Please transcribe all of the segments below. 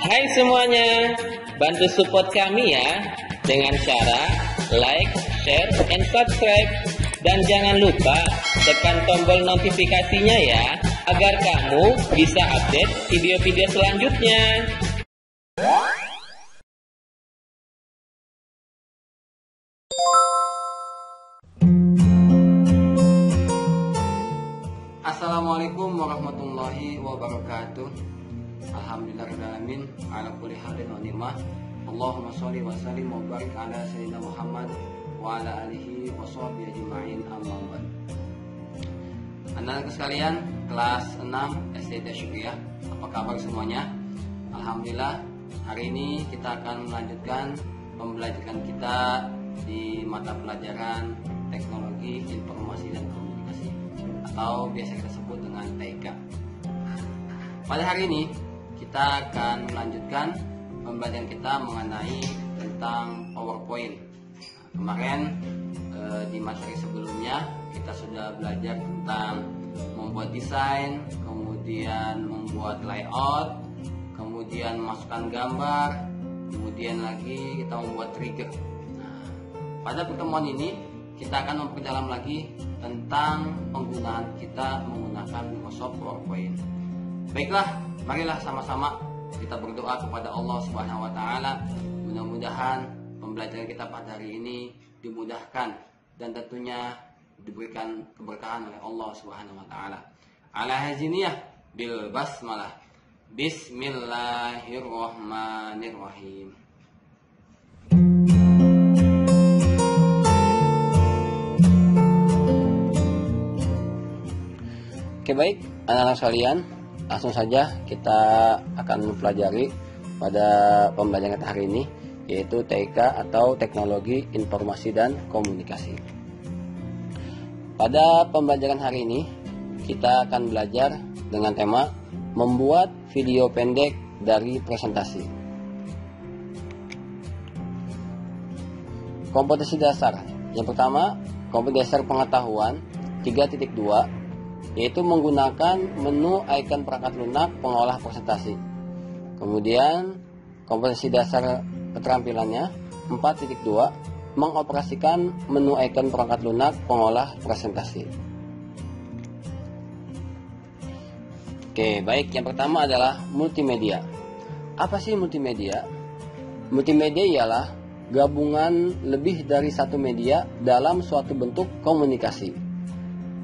Hai semuanya, bantu support kami ya dengan cara like, share, and subscribe. Dan jangan lupa tekan tombol notifikasinya ya, agar kamu bisa update video-video selanjutnya. Assalamualaikum warahmatullahi wabarakatuh. Alhamdulillahirrahmanirrahim. Ala kulli halin wa ni'mah. Allahumma sholli wa sallim wa barik ala sayyidina Muhammad wa ala alihi wa sahbihi ajma'in, amma ba'd. Anak-anak sekalian, kelas 6 SD Syukriyah, apa kabar semuanya? Alhamdulillah, hari ini kita akan melanjutkan pembelajaran kita di mata pelajaran Teknologi Informasi dan Komunikasi, atau biasa kita sebut dengan TIK. Pada hari ini kita akan melanjutkan pembelajaran kita mengenai tentang PowerPoint. Kemarin di materi sebelumnya kita sudah belajar tentang membuat desain, kemudian membuat layout, kemudian memasukkan gambar, kemudian lagi kita membuat trigger. Nah, pada pertemuan ini kita akan memperdalam lagi tentang penggunaan kita menggunakan Microsoft PowerPoint. Baiklah, marilah sama-sama kita berdoa kepada Allah Subhanahu wa taala. Mudah-mudahan pembelajaran kita pada hari ini dimudahkan dan tentunya diberikan keberkahan oleh Allah Subhanahu wa taala. Ala haziniyah bil basmalah. Bismillahirrahmanirrahim. Oke, baik anak-anak sekalian, langsung saja kita akan mempelajari pada pembelajaran kita hari ini, yaitu TIK atau Teknologi Informasi dan Komunikasi. Pada pembelajaran hari ini kita akan belajar dengan tema membuat video pendek dari presentasi. Kompetensi dasar. Yang pertama, kompetensi dasar pengetahuan 3.2, yaitu menggunakan menu icon perangkat lunak pengolah presentasi. Kemudian kompetensi dasar keterampilannya 4.2, mengoperasikan menu icon perangkat lunak pengolah presentasi. Oke, baik, yang pertama adalah multimedia. Apa sih multimedia? Multimedia ialah gabungan lebih dari satu media dalam suatu bentuk komunikasi.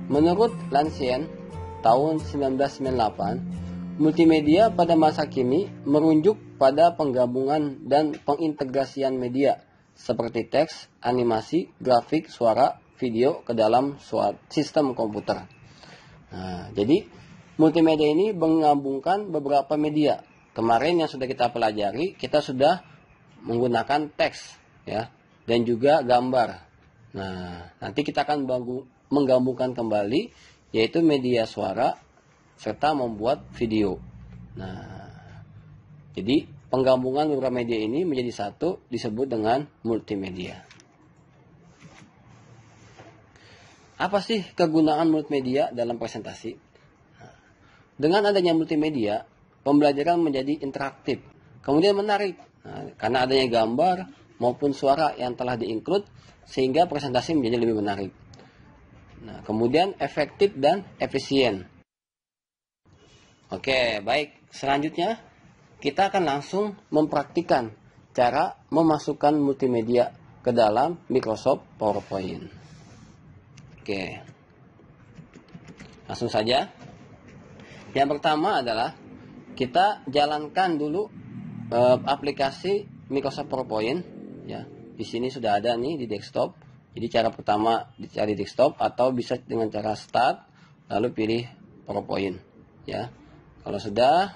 Menurut Lansien tahun 1998, multimedia pada masa kini merujuk pada penggabungan dan pengintegrasian media seperti teks, animasi, grafik, suara, video ke dalam sistem komputer. Nah, jadi multimedia ini menggabungkan beberapa media. Kemarin yang sudah kita pelajari, kita sudah menggunakan teks ya, dan juga gambar. Nah, nanti kita akan menggabungkan kembali, yaitu media suara serta membuat video. Nah, jadi penggabungan beberapa media ini menjadi satu disebut dengan multimedia. Apa sih kegunaan multimedia dalam presentasi? Dengan adanya multimedia, pembelajaran menjadi interaktif, kemudian menarik. Nah, karena adanya gambar maupun suara yang telah di-include, sehingga presentasi menjadi lebih menarik. Nah, kemudian efektif dan efisien. Oke, baik. Selanjutnya, kita akan langsung mempraktikkan cara memasukkan multimedia ke dalam Microsoft PowerPoint. Oke. Langsung saja. Yang pertama adalah kita jalankan dulu aplikasi Microsoft PowerPoint ya. Di sini sudah ada nih di desktop. Jadi cara pertama dicari desktop, atau bisa dengan cara start lalu pilih PowerPoint ya. Kalau sudah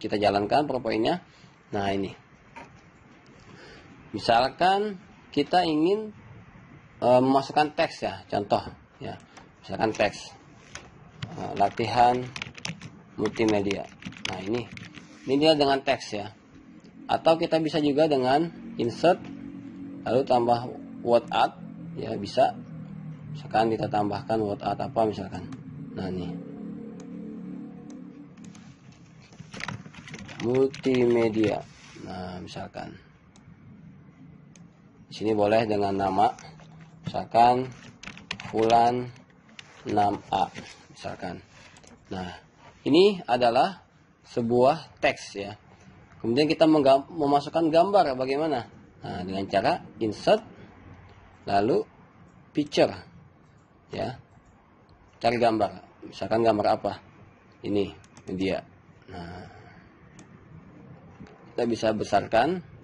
kita jalankan PowerPoint-nya. Nah, ini. Misalkan kita ingin memasukkan teks ya, contoh ya. Misalkan teks. Latihan multimedia. Nah, ini dia dengan teks ya. Atau kita bisa juga dengan insert lalu tambah word art ya, bisa. Misalkan kita tambahkan word art apa misalkan. Nah, ini. multimedia. Nah, misalkan di sini boleh dengan nama, misalkan Fulan 6A, misalkan. Nah, ini adalah sebuah teks ya. Kemudian kita memasukkan gambar bagaimana? Nah, dengan cara insert, lalu picture, ya. Cari gambar, misalkan gambar apa? Ini media. Nah, kita bisa besarkan.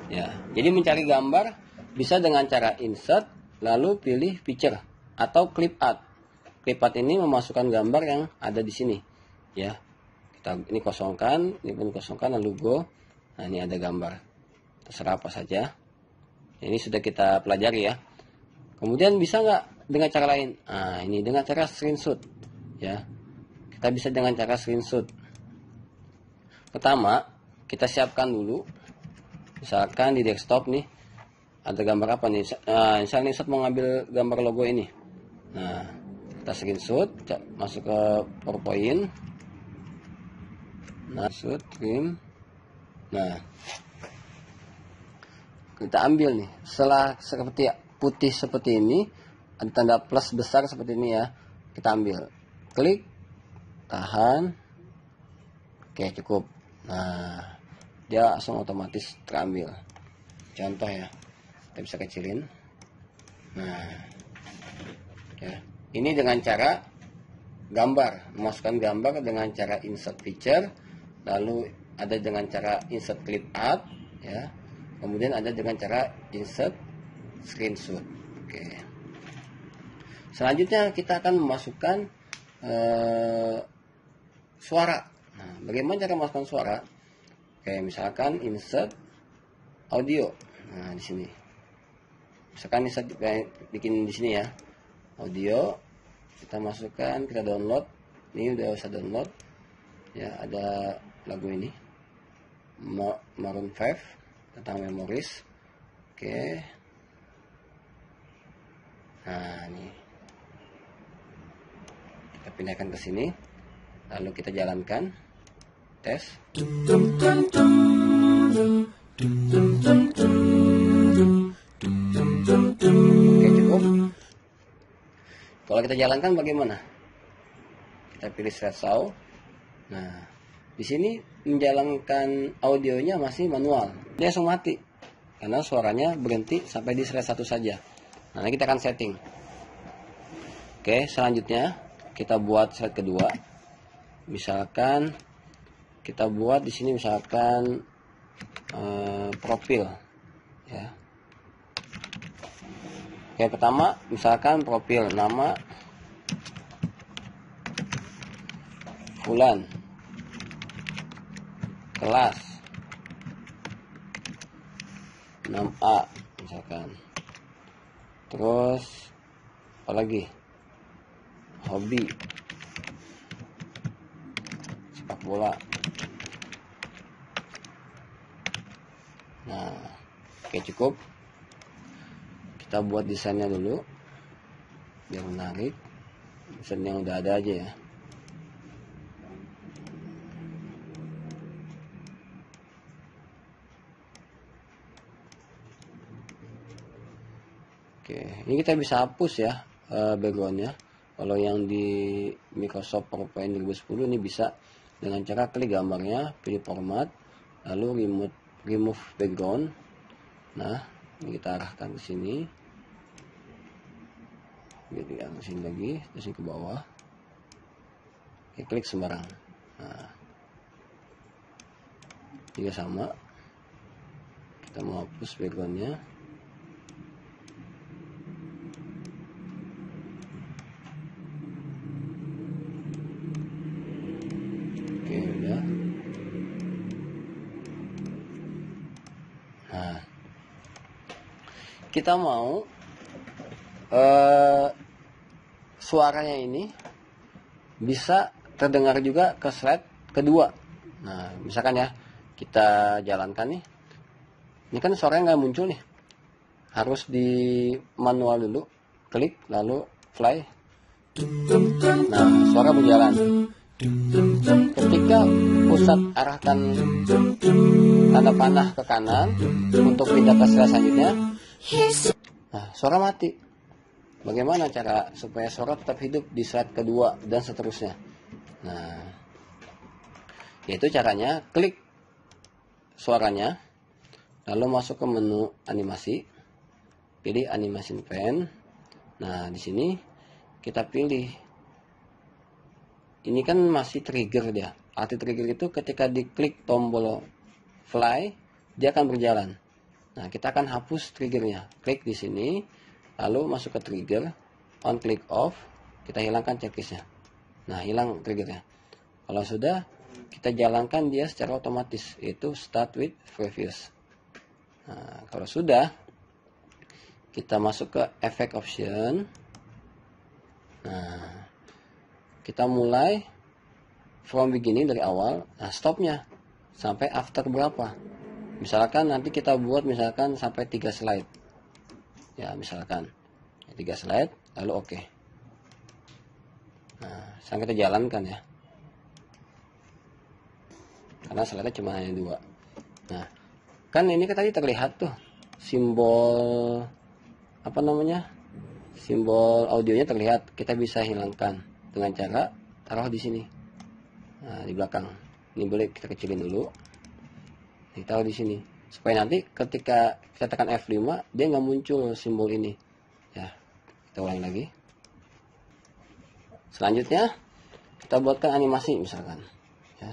Ya, jadi mencari gambar bisa dengan cara insert, lalu pilih picture atau clip art. Clip art ini memasukkan gambar yang ada di sini, ya. Kita ini kosongkan, ini pun kosongkan, lalu go. Nah, ini ada gambar. Terserah apa saja. Ini sudah kita pelajari ya. Kemudian bisa nggak dengan cara lain? Nah, ini dengan cara screenshot, ya. Kita bisa dengan cara screenshot. Pertama, kita siapkan dulu. Misalkan di desktop nih ada gambar apa nih? Misalnya Ustaz mau ngambil gambar logo ini. Nah, kita screenshot, masuk ke PowerPoint. Nah, shoot, trim. Nah, kita ambil nih. Setelah seperti putih seperti ini, ada tanda plus besar seperti ini ya. Kita ambil, klik, tahan. Oke, cukup. Nah, dia langsung otomatis terambil. Contoh ya, kita bisa kecilin. Nah, ya, ini dengan cara gambar, memasukkan gambar dengan cara insert picture, lalu ada dengan cara insert clip art, ya. Kemudian ada dengan cara insert screenshot. Oke. Selanjutnya kita akan memasukkan suara. Nah, bagaimana cara memasukkan suara? Oke, misalkan insert audio. Nah, di sini. Misalkan insert bikin di sini ya. Audio, kita masukkan, kita download. Ini udah usah download. Ya, ada lagu ini. Maroon 5 tentang Memories. Oke. Nah, ini. Kita pindahkan ke sini. Lalu kita jalankan. Tes. Oke, cukup. Kalau kita jalankan bagaimana? Kita pilih Start Sound. Nah, di sini menjalankan audionya masih manual. Dia langsung mati karena suaranya berhenti sampai di slide 1 saja. Nah, kita akan setting. Oke, selanjutnya kita buat slide kedua. Misalkan kita buat di sini misalkan profil, ya. Oke, pertama misalkan profil, nama Fulan, kelas 6A misalkan. Terus apa lagi? Hobi sepak bola. Nah, oke, cukup. Kita buat desainnya dulu biar menarik. Desain yang udah ada aja ya. Oke, ini kita bisa hapus ya backgroundnya. Kalau yang di Microsoft PowerPoint 2010 ini bisa dengan cara klik gambarnya, pilih format, lalu remove background. Nah, ini kita arahkan ke sini. Jadi ke sini lagi, terus ke bawah. Oke, klik sembarang. Nah, juga sama. Kita mau hapus backgroundnya. Oke, udah. Nah, kita mau suaranya ini bisa terdengar juga ke slide kedua. Nah, misalkan ya, kita jalankan nih. Ini kan suaranya nggak muncul nih. Harus di manual dulu. Klik, lalu fly. Nah, suara berjalan. Ustadz arahkan tanda panah ke kanan untuk pindah ke slide selanjutnya. Nah, suara mati. Bagaimana cara supaya suara tetap hidup di slide kedua dan seterusnya? Nah, yaitu caranya klik suaranya, lalu masuk ke menu animasi, pilih animation pen. Nah, di sini kita pilih, ini kan masih trigger dia. Arti trigger itu ketika diklik tombol fly, dia akan berjalan. Nah, kita akan hapus triggernya. Klik di sini, lalu masuk ke trigger, on click off, kita hilangkan checklistnya. Nah, hilang triggernya. Kalau sudah, kita jalankan dia secara otomatis, yaitu start with previous. Nah, kalau sudah, kita masuk ke effect option. Nah, kita mulai from beginning dari awal. Nah, stopnya sampai after berapa? Misalkan nanti kita buat misalkan sampai 3 slide. Ya, misalkan 3 slide, lalu oke. Nah, sekarang kita jalankan ya. Karena slide-nya cuma hanya 2. Nah, kan ini tadi terlihat tuh simbol apa namanya? Simbol audionya terlihat. Kita bisa hilangkan dengan cara taruh di sini. Nah, di belakang. Ini boleh kita kecilin dulu. Ditaruh di sini supaya nanti ketika kita tekan F5 dia nggak muncul simbol ini ya. Kita ulangi lagi. Selanjutnya kita buatkan animasi misalkan ya.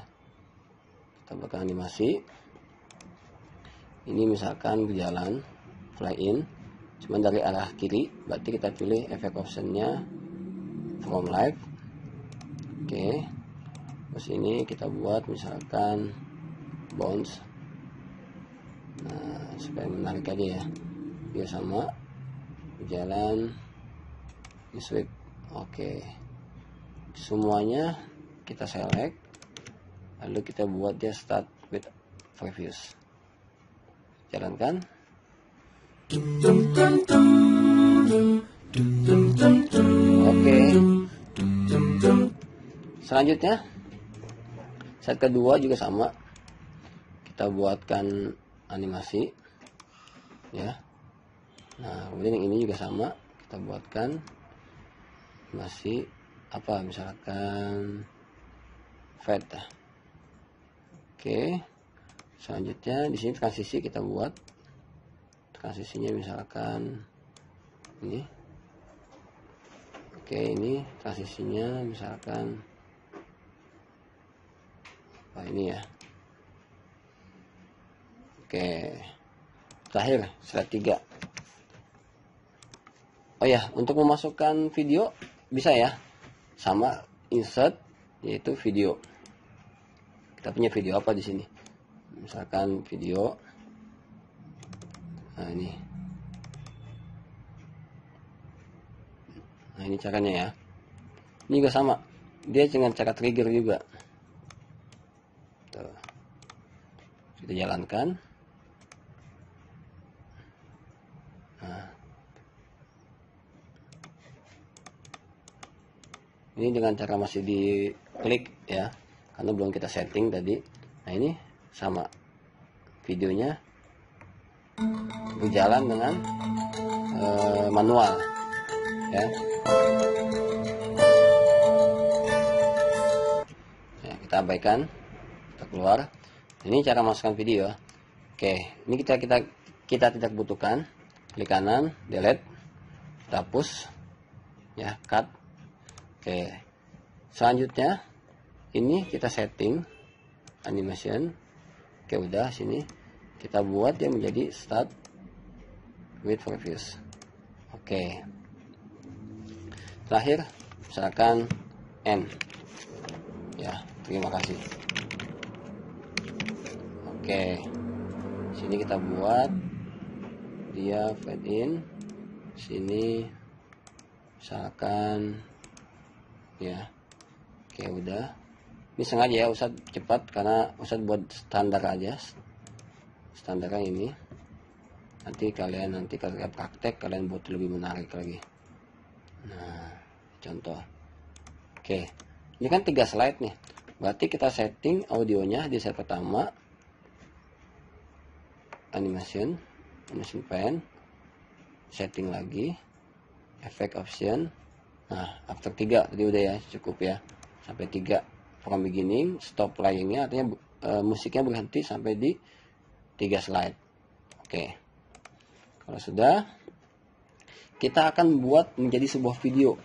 Kita buatkan animasi ini misalkan berjalan fly in cuma dari arah kiri, berarti kita pilih effect optionnya from live. Oke, terus ini kita buat misalkan bounce. Nah, supaya menarik aja ya, dia sama berjalan di sweep. Oke, semuanya kita select, lalu kita buat dia start with previous. Jalankan. Oke, selanjutnya set kedua juga sama, kita buatkan animasi ya. Nah, kemudian yang ini juga sama, kita buatkan animasi apa misalkan fade. Oke, selanjutnya di sini transisi kita buat transisinya misalkan ini. Oke, ini transisinya misalkan apa ini ya. Oke, terakhir slide 3. Oh ya, untuk memasukkan video bisa ya, sama insert yaitu video. Kita punya video apa di sini? Misalkan video. Nah ini. Nah ini caranya ya. Ini juga sama. Dia dengan cara trigger juga. Tuh. Kita jalankan. Nah. Ini dengan cara masih diklik ya, karena belum kita setting tadi. Nah ini sama, videonya berjalan dengan manual ya. Ya, kita abaikan, kita keluar. Ini cara masukkan video. Oke, ini kita tidak butuhkan. Klik kanan, delete, kita hapus ya, cut. Oke, selanjutnya ini kita setting animation. Oke, udah sini kita buat dia menjadi start with previous. Oke, terakhir misalkan end ya. Terima kasih. Oke, sini kita buat dia fade in, sini misalkan ya. Oke, udah. Ini sengaja ya Ustadz cepat karena Ustadz buat standar aja, standarnya ini. Nanti kalian kalau praktek kalian buat lebih menarik lagi. Nah, contoh. Oke, ini kan 3 slide nih. Berarti kita setting audionya di set pertama, animation pen, setting lagi, effect option. Nah, after 3 tadi udah ya, cukup ya. Sampai 3. From beginning, stop playingnya artinya musiknya berhenti sampai di 3 slide. Oke. Kalau sudah, kita akan buat menjadi sebuah video.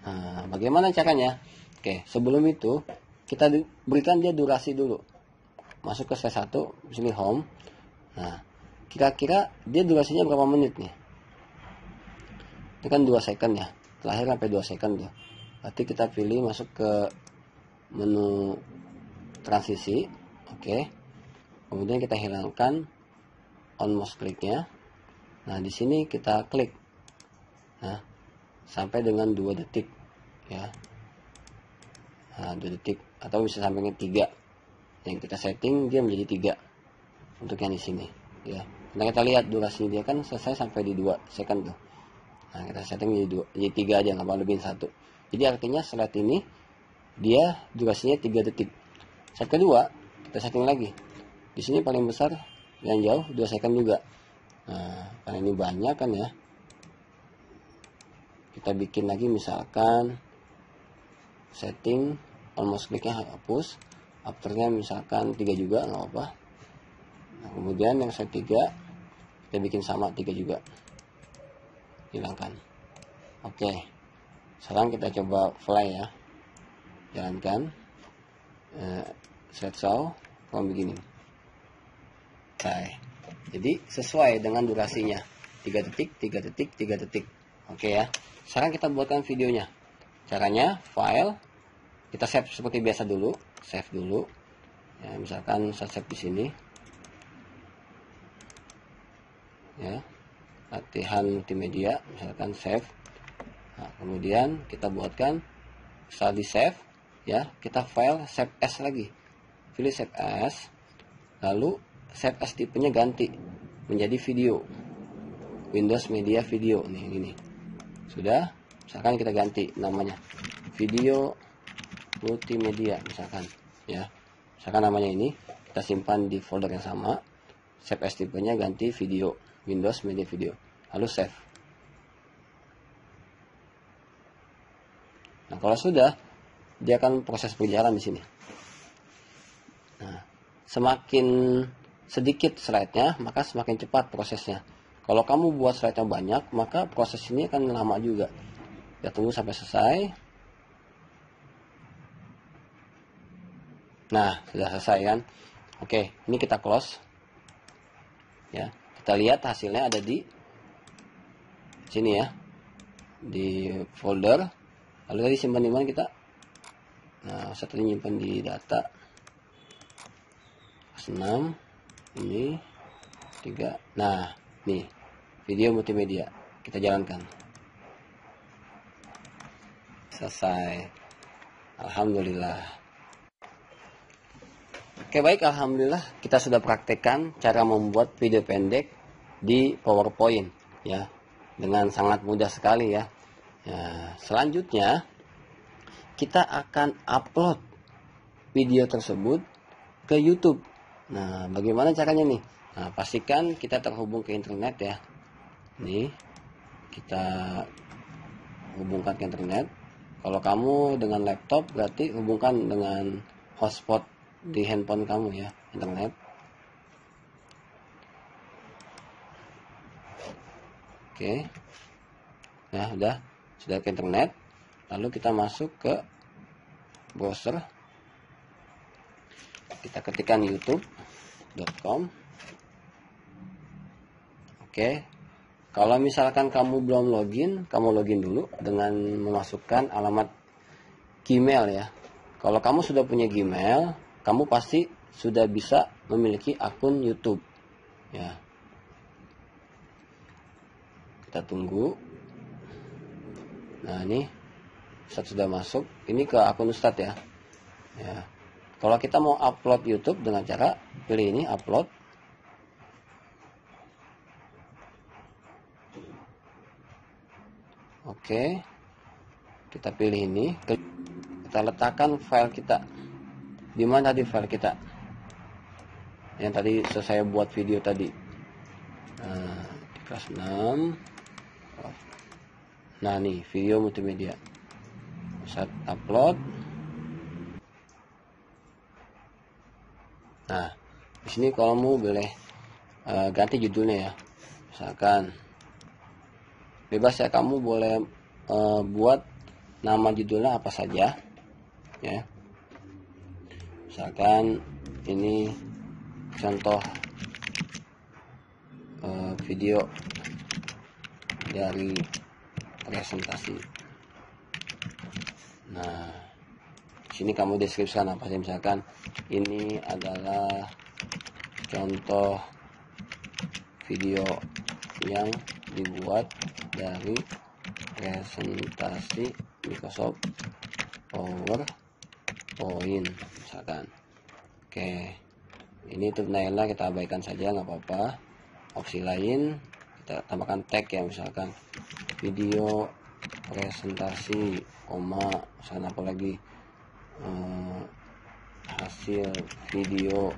Nah, bagaimana caranya? Oke, sebelum itu kita berikan dia durasi dulu. Masuk ke slide 1, pilih home. Nah, kira-kira dia durasinya berapa menit nih? Itu kan 2 second ya. Terakhir sampai 2 second tuh. Berarti kita pilih masuk ke menu transisi. Oke. Kemudian kita hilangkan on mouse click-nya. Nah, di sini kita klik. Nah, sampai dengan 2 detik ya. Nah, 2 detik atau bisa sampai 3. Yang kita setting dia menjadi 3 untuk yang di sini ya. Nah, kita lihat durasi dia kan selesai sampai di 2 second tuh. Nah, kita setting jadi 3 aja, nggak mau lebihin 1. Jadi artinya slide ini dia durasinya 3 detik. Slide kedua kita setting lagi. Di sini paling besar, yang jauh 2 second juga. Nah, karena ini banyak kan ya. Kita bikin lagi misalkan setting almost clicknya hapus, afternya misalkan 3 juga nggak apa. Nah, kemudian yang slide 3 kita bikin sama 3 juga, hilangkan. Oke, sekarang kita coba fly ya, jalankan slide show from beginning. Oke, jadi sesuai dengan durasinya 3 detik 3 detik 3 detik. Oke ya, sekarang kita buatkan videonya. Caranya file, kita save seperti biasa dulu, save dulu ya, misalkan saya save di sini ya, latihan multimedia misalkan save. Nah, kemudian kita buatkan setelah di save ya, kita file save as lagi, pilih save as, lalu save as tipenya ganti menjadi video, Windows Media Video nih, ini sudah. Misalkan kita ganti namanya video multimedia misalkan ya, misalkan namanya ini, kita simpan di folder yang sama, save as tipenya ganti video, Windows Media Video, lalu save. Nah, kalau sudah, dia akan proses berjalan di sini. Nah, semakin sedikit slide-nya, maka semakin cepat prosesnya. Kalau kamu buat slide-nya banyak, maka proses ini akan lama juga. Kita tunggu sampai selesai. Nah, sudah selesai kan? Oke, ini kita close. Ya, kita lihat hasilnya ada di sini ya, di folder. Lalu tadi simpan di mana kita? Nah, saya tadi nyimpan di data 6, ini 3. Nah, nih video multimedia kita jalankan. Selesai. Alhamdulillah. Oke, baik, alhamdulillah kita sudah praktekkan cara membuat video pendek di PowerPoint ya, dengan sangat mudah sekali ya. Ya, selanjutnya kita akan upload video tersebut ke YouTube. Nah, bagaimana caranya nih? Nah, pastikan kita terhubung ke internet ya. Nih, kita hubungkan ke internet. Kalau kamu dengan laptop, berarti hubungkan dengan hotspot di handphone kamu ya, internet. Oke. Nah, sudah ke internet. Lalu kita masuk ke browser. Kita ketikkan youtube.com. Oke. Kalau misalkan kamu belum login, kamu login dulu dengan memasukkan alamat Gmail ya. Kalau kamu sudah punya Gmail, kamu pasti sudah bisa memiliki akun YouTube ya. Kita tunggu. Nah, ini Ustadz sudah masuk. Ini ke akun Ustadz ya. Ya. Kalau kita mau upload YouTube dengan cara pilih ini, upload. Oke. Kita pilih ini, kita letakkan file kita. Di mana tadi file kita? Yang tadi saya buat video tadi. Di kelas 6. Nah, nih video multimedia. Saat upload. Nah, di sini kamu boleh ganti judulnya ya. Misalkan bebas ya, kamu boleh buat nama judulnya apa saja ya. Misalkan ini contoh video dari presentasi. Nah, di sini kamu deskripsikan apa sih, misalkan ini adalah contoh video yang dibuat dari presentasi Microsoft PowerPoint misalkan. Oke, ini thumbnailnya kita abaikan saja, nggak apa-apa. Opsi lain kita tambahkan tag ya, misalkan video presentasi, misalkan apa lagi, hasil video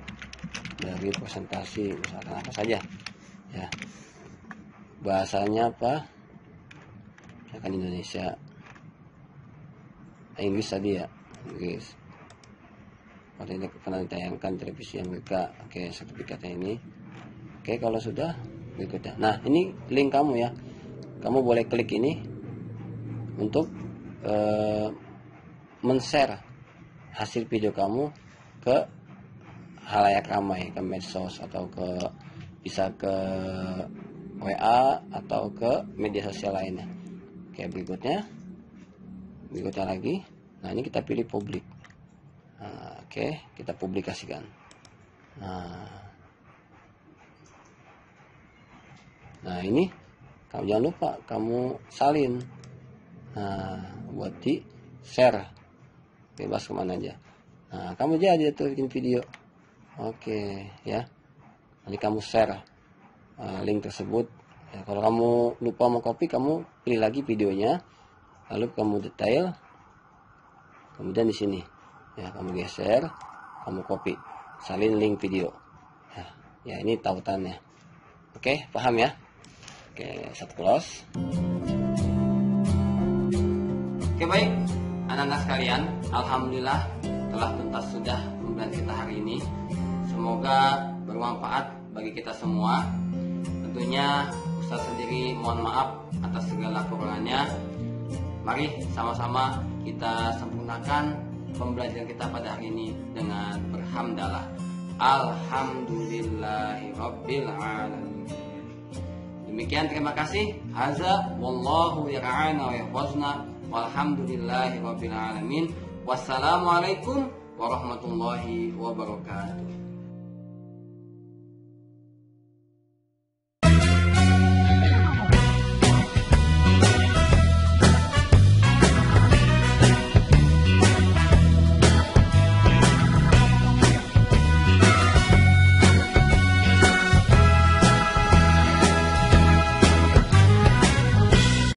dari presentasi, misalkan apa saja ya. Bahasanya apa? Misalkan Indonesia, Inggris tadi ya, Inggris. Pada ini pernah ditayangkan televisi Amerika. Oke, sertifikatnya ini. Oke, kalau sudah berikutnya. Nah, ini link kamu ya. Kamu boleh klik ini untuk men-share hasil video kamu ke halayak ramai, ke medsos atau bisa ke WA atau ke media sosial lainnya. Oke, berikutnya lagi. Nah, ini kita pilih publik. Nah, oke, kita publikasikan. Nah, ini kamu jangan lupa kamu salin. Nah, buat di share, bebas kemana aja. Nah, kamu jadi tuh bikin video. Oke ya, nanti kamu share link tersebut ya. Kalau kamu lupa mau copy, kamu pilih lagi videonya, lalu kamu detail, kemudian di sini ya kamu geser, kamu copy, salin link video ya, ini tautannya. Oke, paham ya? Oke, satu close. Oke, baik anak-anak sekalian, alhamdulillah telah tuntas sudah pembelajaran kita hari ini. Semoga bermanfaat bagi kita semua. Tentunya Ustaz sendiri mohon maaf atas segala kekurangannya. Mari sama-sama kita sempurnakan pembelajaran kita pada hari ini dengan berhamdalah. Alhamdulillahirabbil alamin. Demikian, terima kasih. Haza wallahu ya'ana wa yahfazna walhamdulillahirabbil alamin. Wassalamualaikum warahmatullahi wabarakatuh.